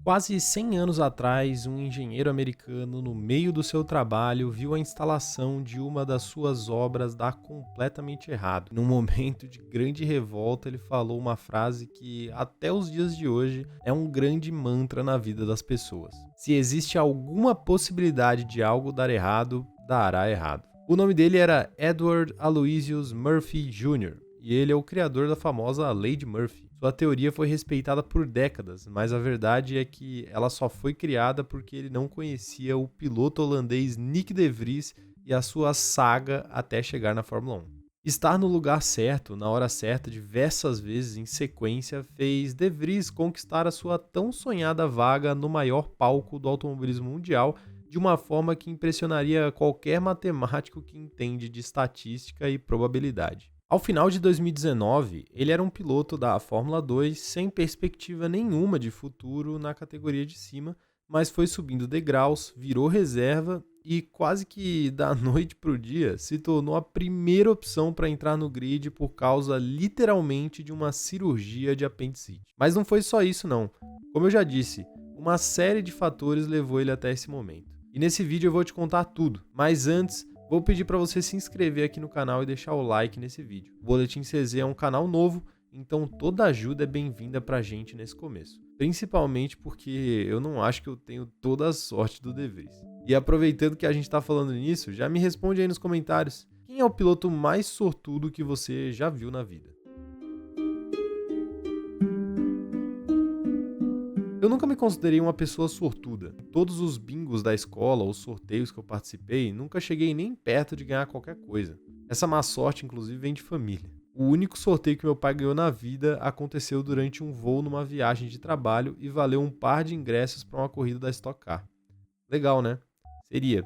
Quase 100 anos atrás, um engenheiro americano, no meio do seu trabalho, viu a instalação de uma das suas obras dar completamente errado. Num momento de grande revolta, ele falou uma frase que, até os dias de hoje, é um grande mantra na vida das pessoas: se existe alguma possibilidade de algo dar errado, dará errado. O nome dele era Edward Aloysius Murphy Jr., e ele é o criador da famosa Lei de Murphy. Sua teoria foi respeitada por décadas, mas a verdade é que ela só foi criada porque ele não conhecia o piloto holandês Nick de Vries e a sua saga até chegar na Fórmula 1. Estar no lugar certo, na hora certa, diversas vezes em sequência, fez De Vries conquistar a sua tão sonhada vaga no maior palco do automobilismo mundial de uma forma que impressionaria qualquer matemático que entende de estatística e probabilidade. Ao final de 2019, ele era um piloto da Fórmula 2 sem perspectiva nenhuma de futuro na categoria de cima, mas foi subindo degraus, virou reserva e quase que da noite para o dia se tornou a primeira opção para entrar no grid por causa literalmente de uma cirurgia de apendicite. Mas não foi só isso não. Como eu já disse, uma série de fatores levou ele até esse momento. E nesse vídeo eu vou te contar tudo, mas antes vou pedir para você se inscrever aqui no canal e deixar o like nesse vídeo. O Boletim CZ é um canal novo, então toda ajuda é bem-vinda pra gente nesse começo. Principalmente porque eu não acho que eu tenho toda a sorte do De Vries. E aproveitando que a gente tá falando nisso, já me responde aí nos comentários. Quem é o piloto mais sortudo que você já viu na vida? Eu nunca me considerei uma pessoa sortuda. Todos os bingos da escola ou sorteios que eu participei, nunca cheguei nem perto de ganhar qualquer coisa. Essa má sorte, inclusive, vem de família. O único sorteio que meu pai ganhou na vida aconteceu durante um voo numa viagem de trabalho e valeu um par de ingressos para uma corrida da Stock Car. Legal, né? Seria.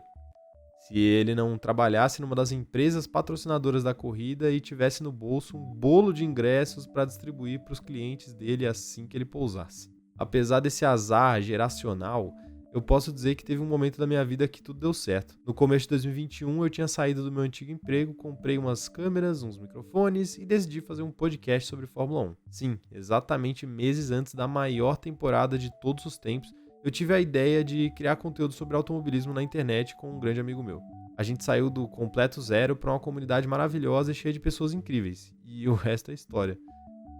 Se ele não trabalhasse numa das empresas patrocinadoras da corrida e tivesse no bolso um bolo de ingressos para distribuir para os clientes dele assim que ele pousasse. Apesar desse azar geracional, eu posso dizer que teve um momento da minha vida que tudo deu certo. No começo de 2021, eu tinha saído do meu antigo emprego, comprei umas câmeras, uns microfones e decidi fazer um podcast sobre Fórmula 1. Sim, exatamente meses antes da maior temporada de todos os tempos, eu tive a ideia de criar conteúdo sobre automobilismo na internet com um grande amigo meu. A gente saiu do completo zero para uma comunidade maravilhosa e cheia de pessoas incríveis. E o resto é história.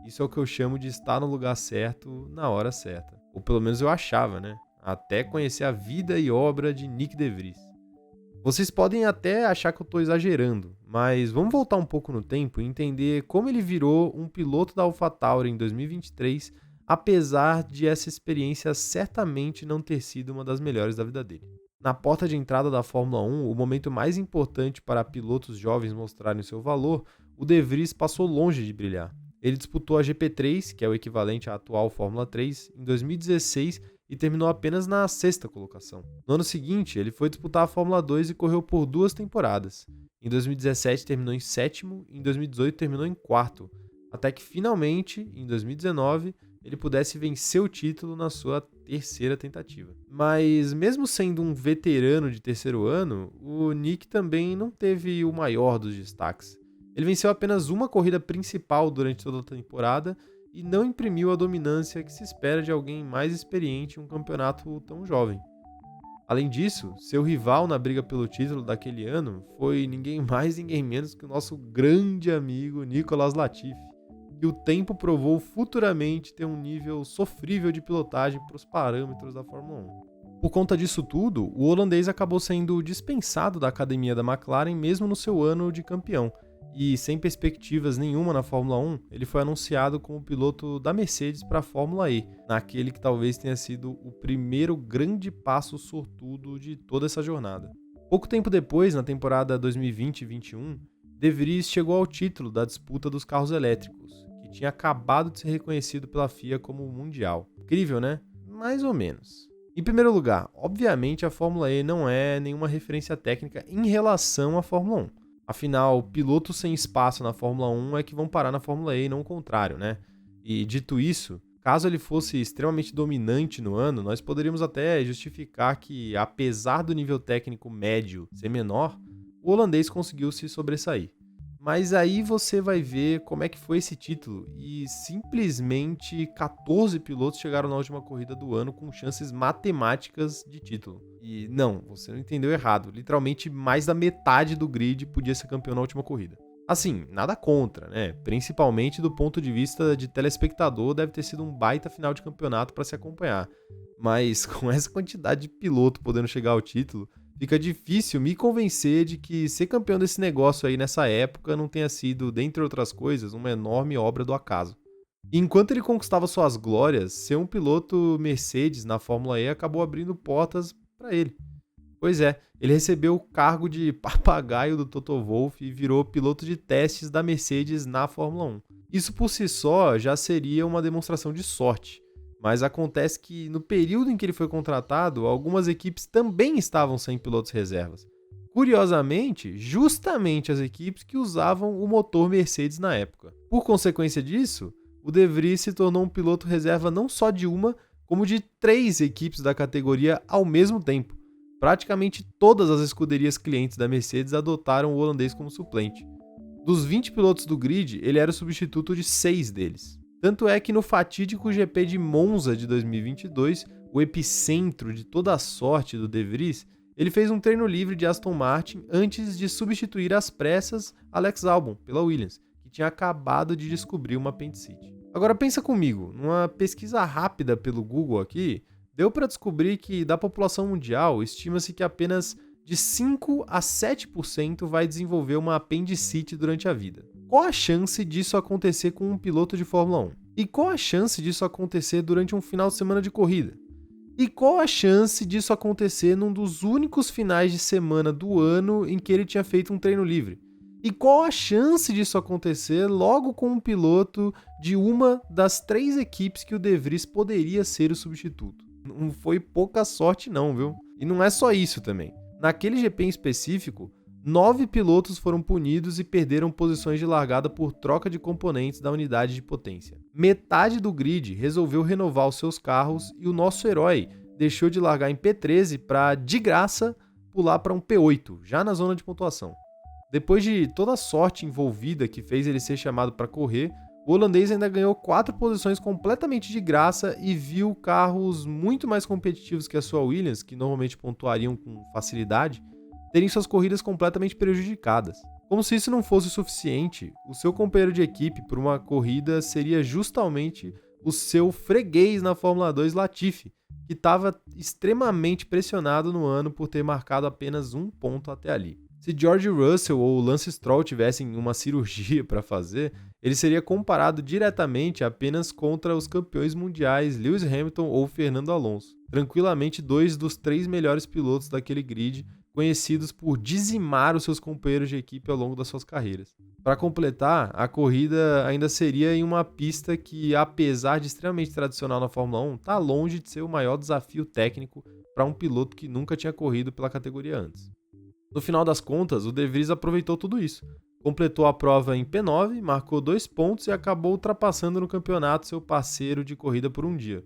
Isso é o que eu chamo de estar no lugar certo, na hora certa. Ou pelo menos eu achava, né? Até conhecer a vida e obra de Nick de Vries. Vocês podem até achar que eu estou exagerando, mas vamos voltar um pouco no tempo e entender como ele virou um piloto da AlphaTauri em 2023, apesar de essa experiência certamente não ter sido uma das melhores da vida dele. Na porta de entrada da Fórmula 1, o momento mais importante para pilotos jovens mostrarem seu valor, o De Vries passou longe de brilhar. Ele disputou a GP3, que é o equivalente à atual Fórmula 3, em 2016 e terminou apenas na sexta colocação. No ano seguinte, ele foi disputar a Fórmula 2 e correu por 2 temporadas. Em 2017 terminou em sétimo e em 2018 terminou em quarto, até que finalmente, em 2019, ele pudesse vencer o título na sua terceira tentativa. Mas mesmo sendo um veterano de terceiro ano, o Nick também não teve o maior dos destaques. Ele venceu apenas uma corrida principal durante toda a temporada e não imprimiu a dominância que se espera de alguém mais experiente em um campeonato tão jovem. Além disso, seu rival na briga pelo título daquele ano foi ninguém mais ninguém menos que o nosso grande amigo Nicolas Latifi, que o tempo provou futuramente ter um nível sofrível de pilotagem para os parâmetros da Fórmula 1. Por conta disso tudo, o holandês acabou sendo dispensado da academia da McLaren mesmo no seu ano de campeão. E sem perspectivas nenhuma na Fórmula 1, ele foi anunciado como piloto da Mercedes para a Fórmula E, naquele que talvez tenha sido o primeiro grande passo sortudo de toda essa jornada. Pouco tempo depois, na temporada 2020-21, De Vries chegou ao título da disputa dos carros elétricos, que tinha acabado de ser reconhecido pela FIA como mundial. Incrível, né? Mais ou menos. Em primeiro lugar, obviamente a Fórmula E não é nenhuma referência técnica em relação à Fórmula 1. Afinal, pilotos sem espaço na Fórmula 1 é que vão parar na Fórmula E e não o contrário, né? E dito isso, caso ele fosse extremamente dominante no ano, nós poderíamos até justificar que, apesar do nível técnico médio ser menor, o holandês conseguiu se sobressair. Mas aí você vai ver como é que foi esse título e simplesmente 14 pilotos chegaram na última corrida do ano com chances matemáticas de título. E não, você não entendeu errado. Literalmente mais da metade do grid podia ser campeão na última corrida. Assim, nada contra, né? Principalmente do ponto de vista de telespectador, deve ter sido um baita final de campeonato para se acompanhar. Mas com essa quantidade de piloto podendo chegar ao título, fica difícil me convencer de que ser campeão desse negócio aí nessa época não tenha sido, dentre outras coisas, uma enorme obra do acaso. E enquanto ele conquistava suas glórias, ser um piloto Mercedes na Fórmula E acabou abrindo portas para ele. Pois é, ele recebeu o cargo de papagaio do Toto Wolff e virou piloto de testes da Mercedes na Fórmula 1. Isso por si só já seria uma demonstração de sorte, mas acontece que no período em que ele foi contratado, algumas equipes também estavam sem pilotos reservas. Curiosamente, justamente as equipes que usavam o motor Mercedes na época. Por consequência disso, o De Vries se tornou um piloto reserva não só de uma, como de 3 equipes da categoria ao mesmo tempo. Praticamente todas as escuderias clientes da Mercedes adotaram o holandês como suplente. Dos 20 pilotos do grid, ele era o substituto de 6 deles. Tanto é que no fatídico GP de Monza de 2022, o epicentro de toda a sorte do De Vries, ele fez um treino livre de Aston Martin antes de substituir às pressas Alex Albon pela Williams, que tinha acabado de descobrir uma apendicite. Agora pensa comigo, numa pesquisa rápida pelo Google aqui, deu para descobrir que da população mundial estima-se que apenas de 5 a 7% vai desenvolver uma apendicite durante a vida. Qual a chance disso acontecer com um piloto de Fórmula 1? E qual a chance disso acontecer durante um final de semana de corrida? E qual a chance disso acontecer num dos únicos finais de semana do ano em que ele tinha feito um treino livre? E qual a chance disso acontecer logo com um piloto de uma das 3 equipes que o De Vries poderia ser o substituto? Não foi pouca sorte não, viu? E não é só isso também. Naquele GP em específico, 9 pilotos foram punidos e perderam posições de largada por troca de componentes da unidade de potência. Metade do grid resolveu renovar os seus carros e o nosso herói deixou de largar em P13 para, de graça, pular para um P8, já na zona de pontuação. Depois de toda a sorte envolvida que fez ele ser chamado para correr, o holandês ainda ganhou 4 posições completamente de graça e viu carros muito mais competitivos que a sua Williams, que normalmente pontuariam com facilidade, terem suas corridas completamente prejudicadas. Como se isso não fosse o suficiente, o seu companheiro de equipe por uma corrida seria justamente o seu freguês na Fórmula 2, Latifi, que estava extremamente pressionado no ano por ter marcado apenas 1 ponto até ali. Se George Russell ou Lance Stroll tivessem uma cirurgia para fazer, ele seria comparado diretamente apenas contra os campeões mundiais Lewis Hamilton ou Fernando Alonso. Tranquilamente 2 dos 3 melhores pilotos daquele grid, conhecidos por dizimar os seus companheiros de equipe ao longo das suas carreiras. Para completar, a corrida ainda seria em uma pista que, apesar de extremamente tradicional na Fórmula 1, está longe de ser o maior desafio técnico para um piloto que nunca tinha corrido pela categoria antes. No final das contas, o De Vries aproveitou tudo isso. Completou a prova em P9, marcou 2 pontos e acabou ultrapassando no campeonato seu parceiro de corrida por um dia.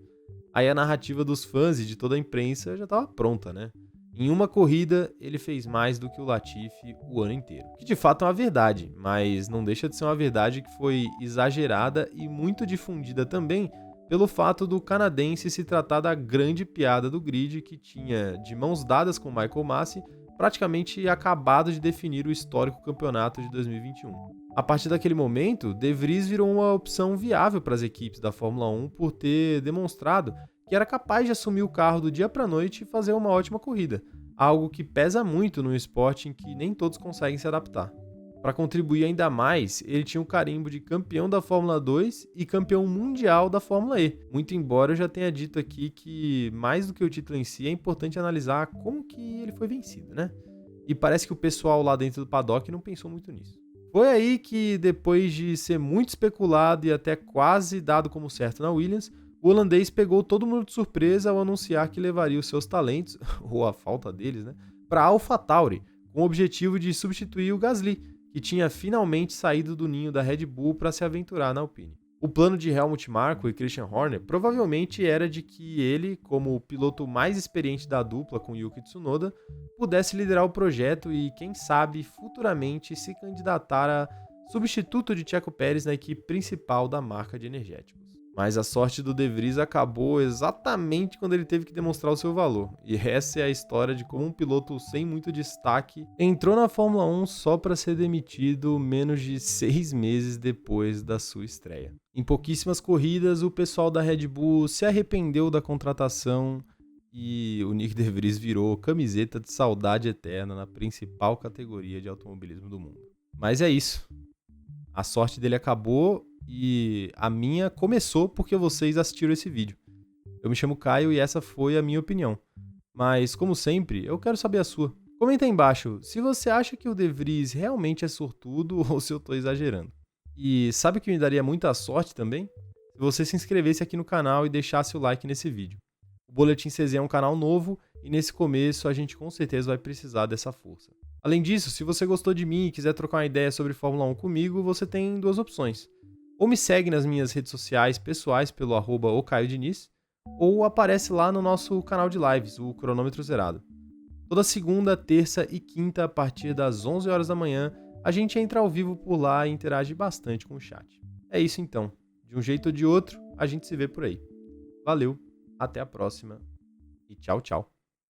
Aí a narrativa dos fãs e de toda a imprensa já estava pronta, né? Em uma corrida, ele fez mais do que o Latifi o ano inteiro. Que de fato é uma verdade, mas não deixa de ser uma verdade que foi exagerada e muito difundida também pelo fato do canadense se tratar da grande piada do grid que tinha, de mãos dadas com Michael Masi, praticamente acabado de definir o histórico campeonato de 2021. A partir daquele momento, De Vries virou uma opção viável para as equipes da Fórmula 1 por ter demonstrado que era capaz de assumir o carro do dia para a noite e fazer uma ótima corrida, algo que pesa muito num esporte em que nem todos conseguem se adaptar. Para contribuir ainda mais, ele tinha o carimbo de campeão da Fórmula 2 e campeão mundial da Fórmula E. Muito embora eu já tenha dito aqui que, mais do que o título em si, é importante analisar como que ele foi vencido, né? E parece que o pessoal lá dentro do paddock não pensou muito nisso. Foi aí que, depois de ser muito especulado e até quase dado como certo na Williams, o holandês pegou todo mundo de surpresa ao anunciar que levaria os seus talentos, ou a falta deles, né, para a AlphaTauri, com o objetivo de substituir o Gasly, que tinha finalmente saído do ninho da Red Bull para se aventurar na Alpine. O plano de Helmut Marko e Christian Horner provavelmente era de que ele, como o piloto mais experiente da dupla com Yuki Tsunoda, pudesse liderar o projeto e, quem sabe, futuramente se candidatar a substituto de Checo Pérez na equipe principal da marca de energéticos. Mas a sorte do De Vries acabou exatamente quando ele teve que demonstrar o seu valor. E essa é a história de como um piloto sem muito destaque entrou na Fórmula 1 só para ser demitido menos de 6 meses depois da sua estreia. Em pouquíssimas corridas, o pessoal da Red Bull se arrependeu da contratação e o Nick De Vries virou camiseta de saudade eterna na principal categoria de automobilismo do mundo. Mas é isso. A sorte dele acabou e a minha começou porque vocês assistiram esse vídeo. Eu me chamo Caio e essa foi a minha opinião. Mas, como sempre, eu quero saber a sua. Comenta aí embaixo se você acha que o De Vries realmente é sortudo ou se eu tô exagerando. E sabe o que me daria muita sorte também? Se você se inscrevesse aqui no canal e deixasse o like nesse vídeo. O Boletim CZ é um canal novo e nesse começo a gente com certeza vai precisar dessa força. Além disso, se você gostou de mim e quiser trocar uma ideia sobre Fórmula 1 comigo, você tem duas opções. Ou me segue nas minhas redes sociais pessoais pelo @ocaiodiniz, ou aparece lá no nosso canal de lives, o Cronômetro Zerado. Toda segunda, terça e quinta, a partir das 11 horas da manhã, a gente entra ao vivo por lá e interage bastante com o chat. É isso então. De um jeito ou de outro, a gente se vê por aí. Valeu, até a próxima e tchau, tchau.